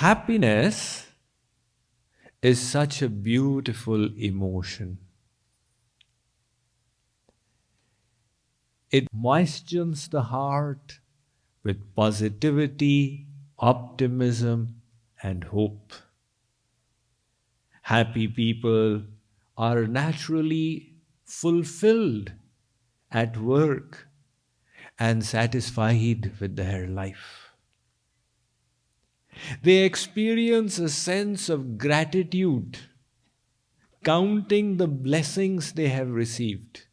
Happiness is such a beautiful emotion. It moistens the heart with positivity, optimism, and hope. Happy people are naturally fulfilled at work and satisfied with their life. They experience a sense of gratitude, counting the blessings they have received.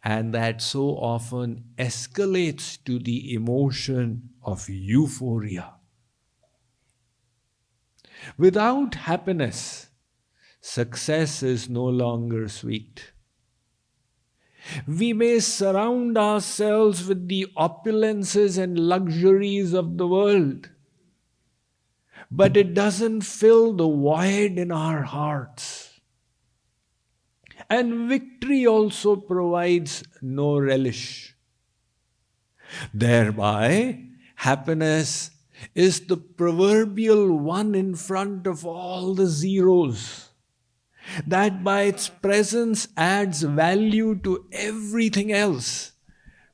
And that so often escalates to the emotion of euphoria. Without happiness, success is no longer sweet. We may surround ourselves with the opulences and luxuries of the world, but it doesn't fill the void in our hearts. And victory also provides no relish. Thereby, happiness is the proverbial one in front of all the zeros, that by its presence adds value to everything else,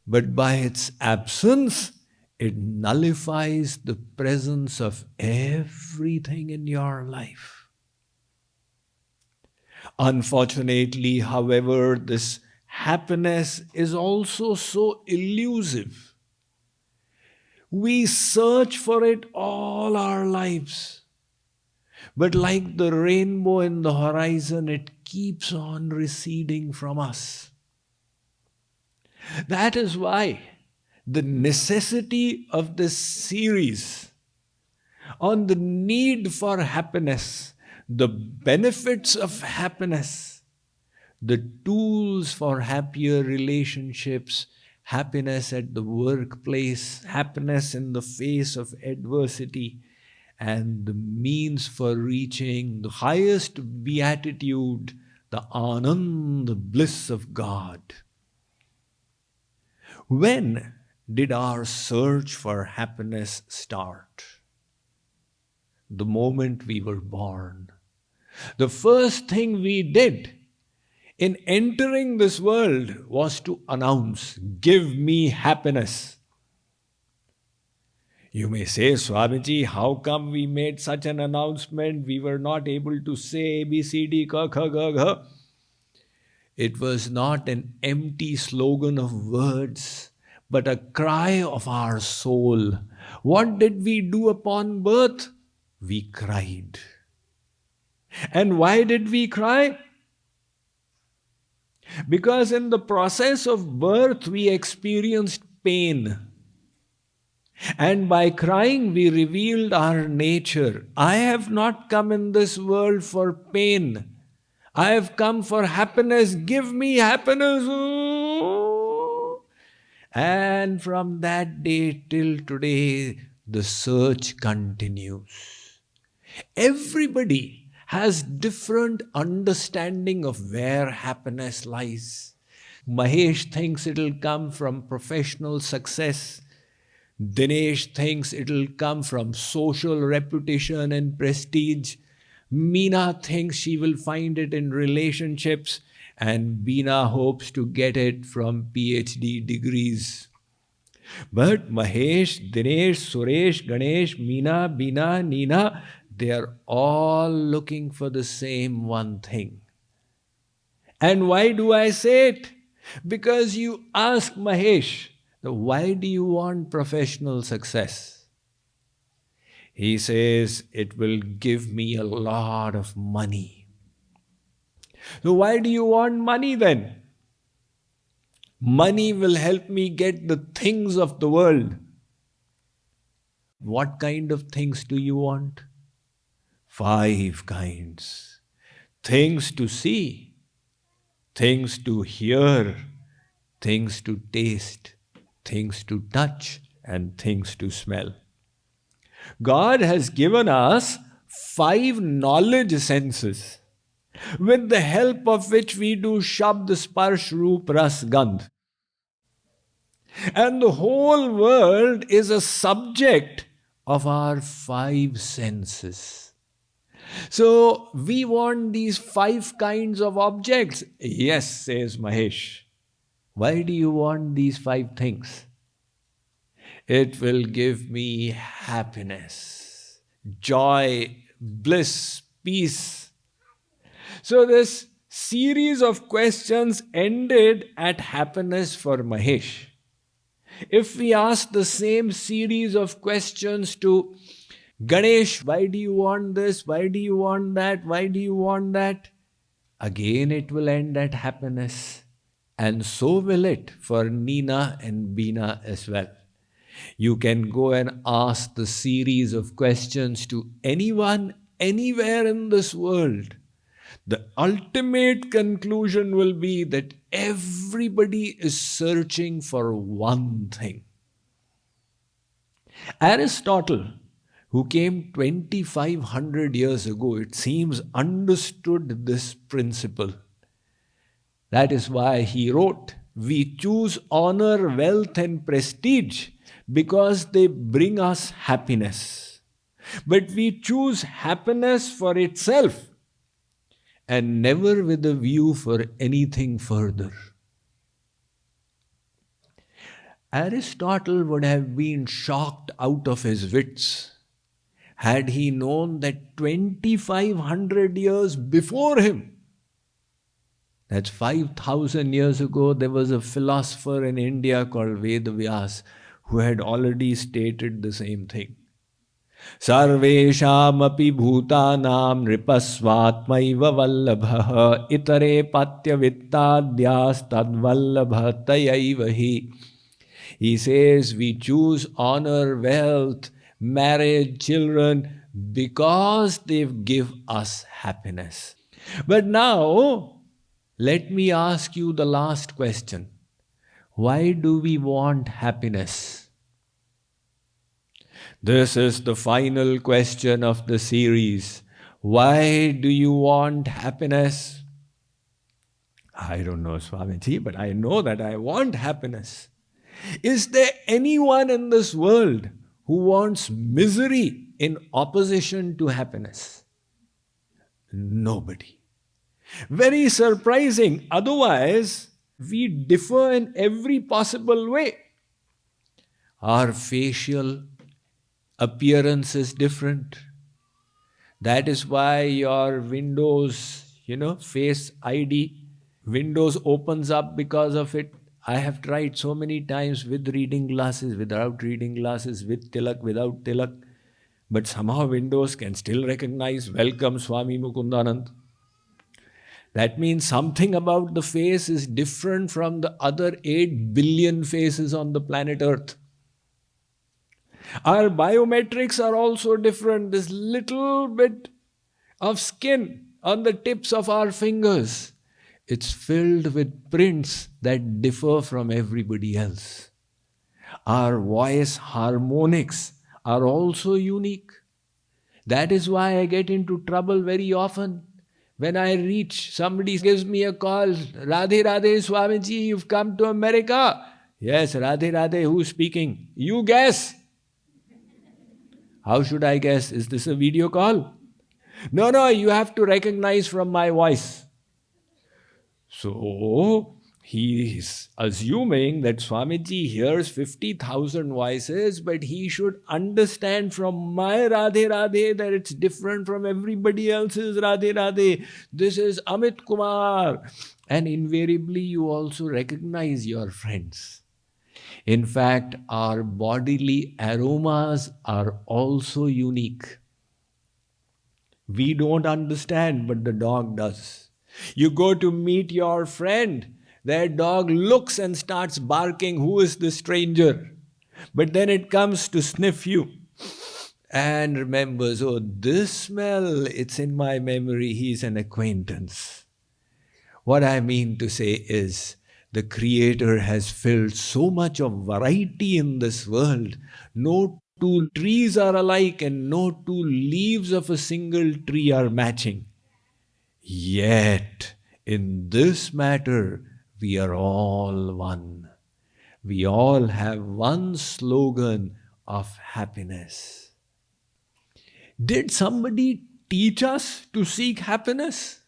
but by its absence, it nullifies the presence of everything in your life. Unfortunately, however, this happiness is also so elusive. We search for it all our lives. But like the rainbow in the horizon, it keeps on receding from us. That is why the necessity of this series on the need for happiness, the benefits of happiness, the tools for happier relationships, happiness at the workplace, happiness in the face of adversity, and the means for reaching the highest beatitude, the Anand, the bliss of God. When did our search for happiness start? The moment we were born. The first thing we did in entering this world was to announce, "Give me happiness." You may say, "Swamiji, how come we made such an announcement? We were not able to say A, B, C, D, K, K, G, G." It was not an empty slogan of words, but a cry of our soul. What did we do upon birth? We cried. And why did we cry? Because in the process of birth, we experienced pain. And by crying, we revealed our nature. I have not come in this world for pain. I have come for happiness. Give me happiness. And from that day till today, the search continues. Everybody has different understanding of where happiness lies. Mahesh thinks it'll come from professional success. Dinesh thinks it'll come from social reputation and prestige. Meena thinks she will find it in relationships. And Beena hopes to get it from PhD degrees. But Mahesh, Dinesh, Suresh, Ganesh, Meena, Beena, Neena, they are all looking for the same one thing. And why do I say it? Because you ask Mahesh, why do you want professional success? He says, it will give me a lot of money. So why do you want money then? Money will help me get the things of the world. What kind of things do you want? 5 kinds. Things to see, things to hear, things to taste, things to touch, and things to smell. God has given us 5 knowledge senses, with the help of which we do Shabd, Sparsh, Roop, Ras, Gandh. And the whole world is a subject of our five senses. So we want these five kinds of objects. Yes, says Mahesh. Why do you want these five things? It will give me happiness, joy, bliss, peace. So this series of questions ended at happiness for Mahesh. If we ask the same series of questions to Ganesh, why do you want this? Why do you want that? Why do you want that? Again, it will end at happiness. And so will it for Nina and Bina as well. You can go and ask the series of questions to anyone, anywhere in this world. The ultimate conclusion will be that everybody is searching for one thing. Aristotle, who came 2500 years ago, it seems understood this principle. That is why he wrote, "We choose honor, wealth and prestige because they bring us happiness. But we choose happiness for itself and never with a view for anything further." Aristotle would have been shocked out of his wits had he known that 2500 years before him, that's 5000 years ago, there was a philosopher in India called Vedavyas who had already stated the same thing. Sarvesham api bhutanam nripasvatmaiva vallabha itare patyavittadyas tadvallabha tayaivahi. He says we choose honor, wealth, marriage, children because they give us happiness. But now, let me ask you the last question. Why do we want happiness? This is the final question of the series. Why do you want happiness? I don't know, Swamiji, but I know that I want happiness. Is there anyone in this world who wants misery in opposition to happiness? Nobody. Very surprising. Otherwise, we differ in every possible way. Our facial appearance is different. That is why your Windows, Face ID, Windows opens up because of it. I have tried so many times with reading glasses, without reading glasses, with tilak, without tilak. But somehow Windows can still recognize, welcome Swami Mukundananda. That means something about the face is different from the other 8 billion faces on the planet Earth. Our biometrics are also different. This little bit of skin on the tips of our fingers, it's filled with prints that differ from everybody else. Our voice harmonics are also unique. That is why I get into trouble very often. When I reach, somebody gives me a call, Radhe Radhe Swamiji, you've come to America. Yes, Radhe Radhe, who's speaking? You guess. How should I guess? Is this a video call? No, you have to recognize from my voice. So, he is assuming that Swamiji hears 50,000 voices, but he should understand from my Radhe Radhe that it's different from everybody else's Radhe Radhe. This is Amit Kumar. And invariably you also recognize your friends. In fact, our bodily aromas are also unique. We don't understand, but the dog does. You go to meet your friend, their dog looks and starts barking, who is the stranger? But then it comes to sniff you and remembers, oh, this smell, it's in my memory, he's an acquaintance. What I mean to say is, the Creator has filled so much of variety in this world. No two trees are alike and no two leaves of a single tree are matching. Yet, in this matter, we are all one. We all have one slogan of happiness. Did somebody teach us to seek happiness?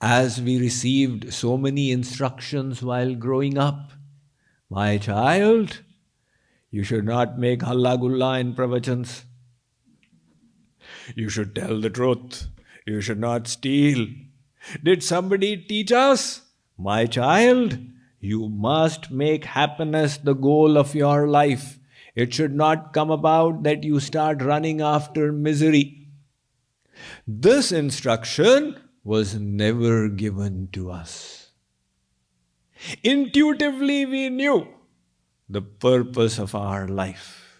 As we received so many instructions while growing up. My child, you should not make halla gulla in pravachans. You should tell the truth. You should not steal. Did somebody teach us? My child, you must make happiness the goal of your life. It should not come about that you start running after misery. This instruction was never given to us. Intuitively we knew the purpose of our life,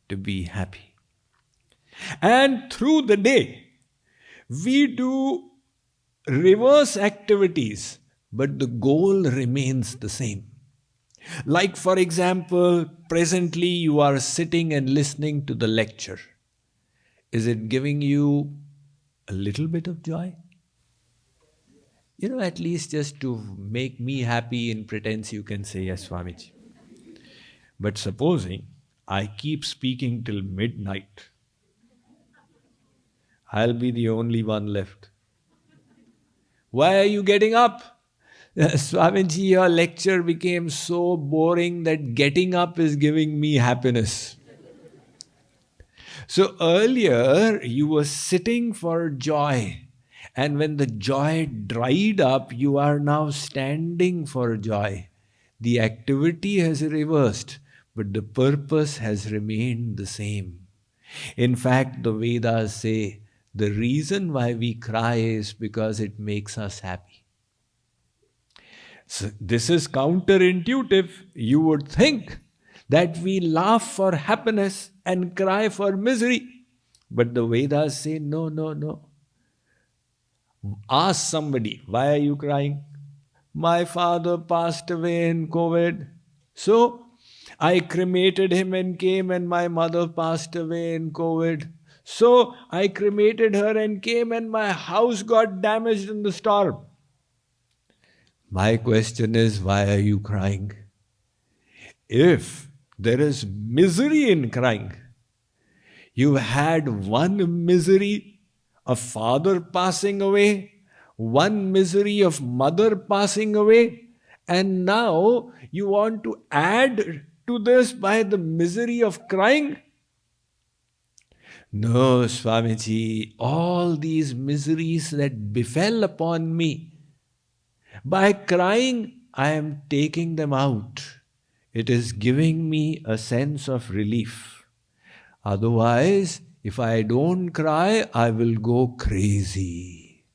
to be happy. And through the day, we do reverse activities, but the goal remains the same. Like, for example, presently you are sitting and listening to the lecture. Is it giving you a little bit of joy? At least just to make me happy in pretense, you can say, yes, Swamiji. But supposing I keep speaking till midnight, I'll be the only one left. Why are you getting up? Swamiji, your lecture became so boring that getting up is giving me happiness. So earlier you were sitting for joy, and when the joy dried up, you are now standing for joy. The activity has reversed, but the purpose has remained the same. In fact, the Vedas say the reason why we cry is because it makes us happy. So this is counterintuitive. You would think that we laugh for happiness and cry for misery. But the Vedas say, no, no, no. Ask somebody, why are you crying? My father passed away in COVID. So I cremated him and came, and my mother passed away in COVID. So I cremated her and came, and my house got damaged in the storm. My question is, why are you crying? If there is misery in crying, you had one misery of father passing away, one misery of mother passing away, and now you want to add to this by the misery of crying? No, Swamiji, all these miseries that befell upon me, by crying, I am taking them out. It is giving me a sense of relief. Otherwise, if I don't cry, I will go crazy.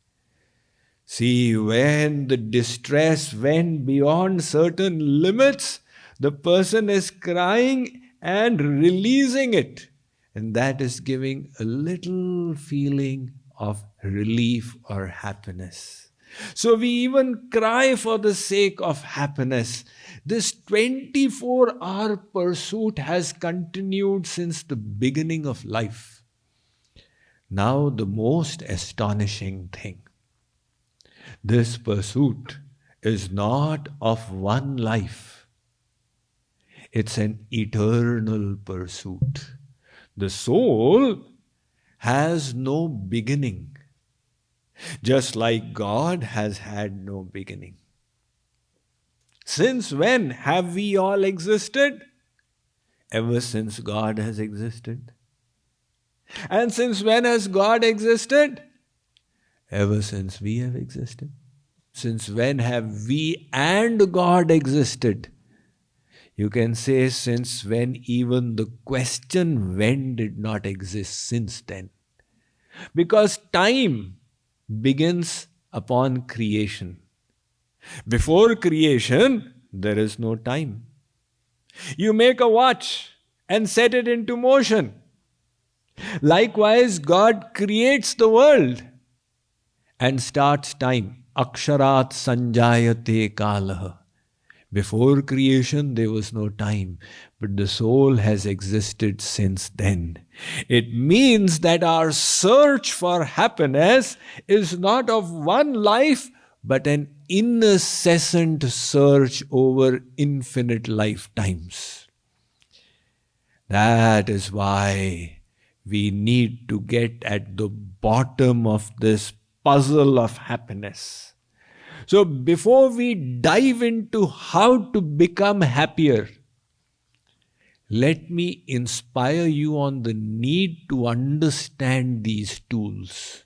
See, when the distress went beyond certain limits, the person is crying and releasing it. And that is giving a little feeling of relief or happiness. So we even cry for the sake of happiness. This 24-hour pursuit has continued since the beginning of life. Now the most astonishing thing. This pursuit is not of one life. It's an eternal pursuit. The soul has no beginning. Just like God has had no beginning. Since when have we all existed? Ever since God has existed. And since when has God existed? Ever since we have existed. Since when have we and God existed? You can say since when even the question when did not exist since then. Because time begins upon creation. Before creation, there is no time. You make a watch and set it into motion. Likewise, God creates the world and starts time. Aksharat sanjayate kalaha. Before creation, there was no time, but the soul has existed since then. It means that our search for happiness is not of one life, but an incessant search over infinite lifetimes. That is why We need to get at the bottom of this puzzle of happiness. So before we dive into how to become happier, let me inspire you on the need to understand these tools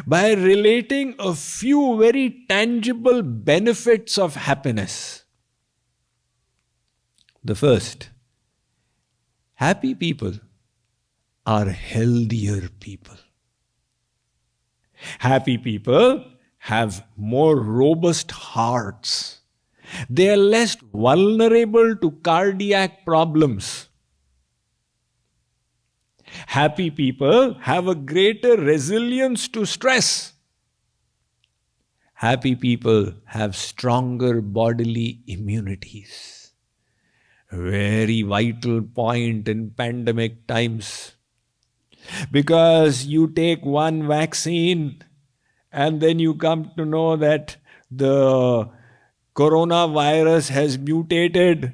by relating a few very tangible benefits of happiness. The first, happy people are healthier people. Happy people have more robust hearts. They are less vulnerable to cardiac problems. Happy people have a greater resilience to stress. Happy people have stronger bodily immunities. A very vital point in pandemic times. Because you take one vaccine and then you come to know that the coronavirus has mutated.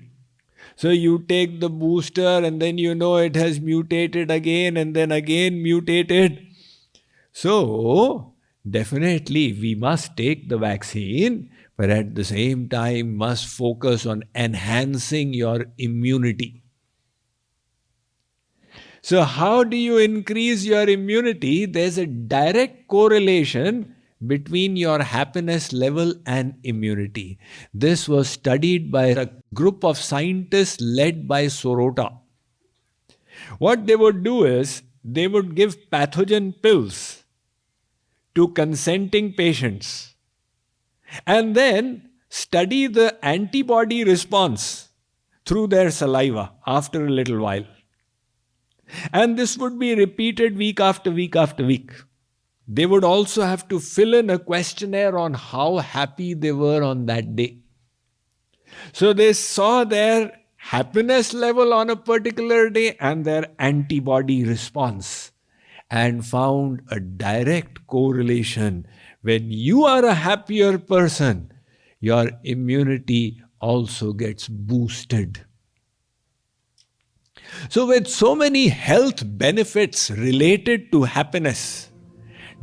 So you take the booster and then you know it has mutated again and then again mutated. So definitely we must take the vaccine, but at the same time must focus on enhancing your immunity. So how do you increase your immunity? There's a direct correlation between your happiness level and immunity. This was studied by a group of scientists led by Sorota. What they would do is, they would give pathogen pills to consenting patients and then study the antibody response through their saliva after a little while. And this would be repeated week after week after week. They would also have to fill in a questionnaire on how happy they were on that day. So they saw their happiness level on a particular day and their antibody response and found a direct correlation. When you are a happier person, your immunity also gets boosted. So with so many health benefits related to happiness,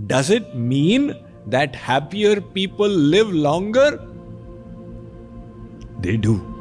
does it mean that happier people live longer? They do.